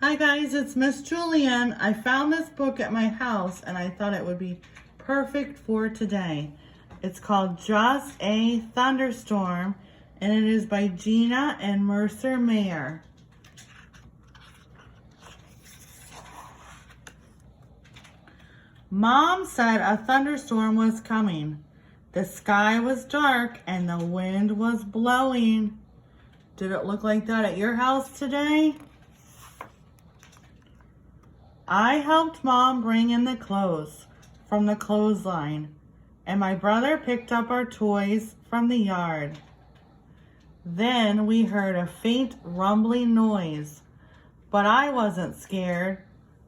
Hi guys, it's Miss Julienne. I found this book at my house and I thought it would be perfect for today. It's called Just a Thunderstorm and it is by Gina and Mercer Mayer. Mom said a thunderstorm was coming. The sky was dark and the wind was blowing. Did it look like that at your house today? I helped Mom bring in the clothes from the clothesline, and my brother picked up our toys from the yard. Then we heard a faint rumbling noise, but I wasn't scared.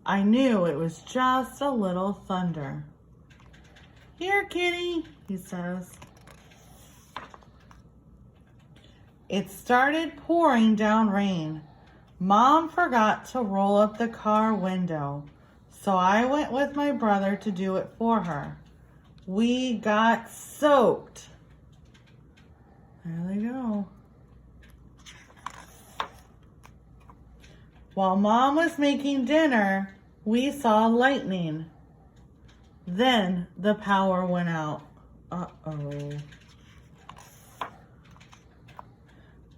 I knew it was just a little thunder. Here, kitty, he says. It started pouring down rain. Mom forgot to roll up the car window, so I went with my brother to do it for her. We got soaked. There they go. While Mom was making dinner, we saw lightning. Then the power went out. Uh-oh.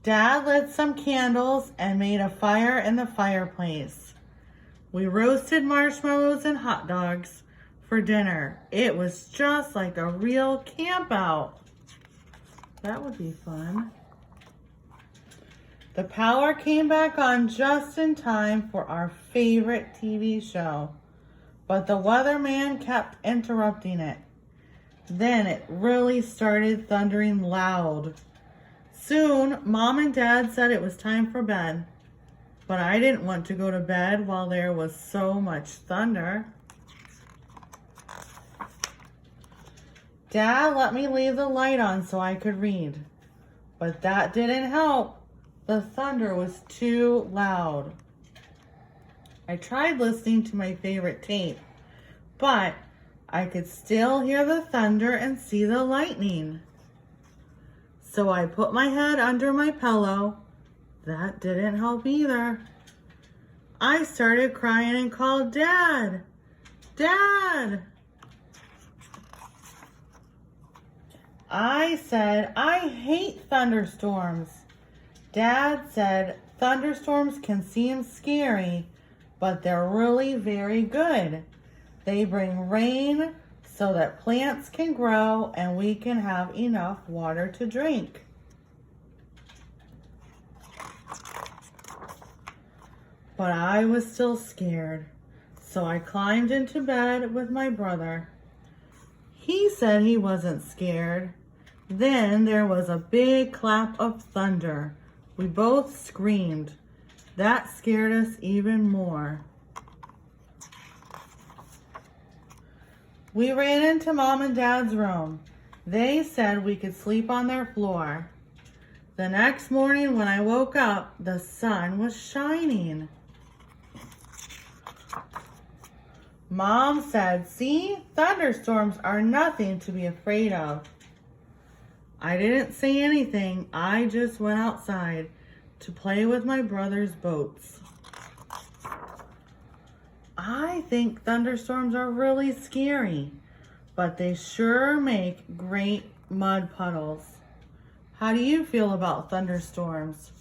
Dad lit some candles and made a fire in the fireplace. We roasted marshmallows and hot dogs for dinner. It was just like a real camp out. That would be fun. The power came back on just in time for our favorite TV show, but the weatherman kept interrupting it. Then it really started thundering loud. Soon, Mom and Dad said it was time for bed, but I didn't want to go to bed while there was so much thunder. Dad let me leave the light on so I could read, but that didn't help. The thunder was too loud. I tried listening to my favorite tape, but I could still hear the thunder and see the lightning. So I put my head under my pillow. That didn't help either. I started crying and called Dad. Dad! I said, I hate thunderstorms. Dad said, thunderstorms can seem scary, but they're really very good. They bring rain so that plants can grow and we can have enough water to drink. But I was still scared, so I climbed into bed with my brother. He said he wasn't scared. Then there was a big clap of thunder. We both screamed. That scared us even more. We ran into Mom and Dad's room. They said we could sleep on their floor. The next morning when I woke up, the sun was shining. Mom said, see, thunderstorms are nothing to be afraid of. I didn't say anything. I just went outside to play with my brother's boats. I think thunderstorms are really scary, but they sure make great mud puddles. How do you feel about thunderstorms?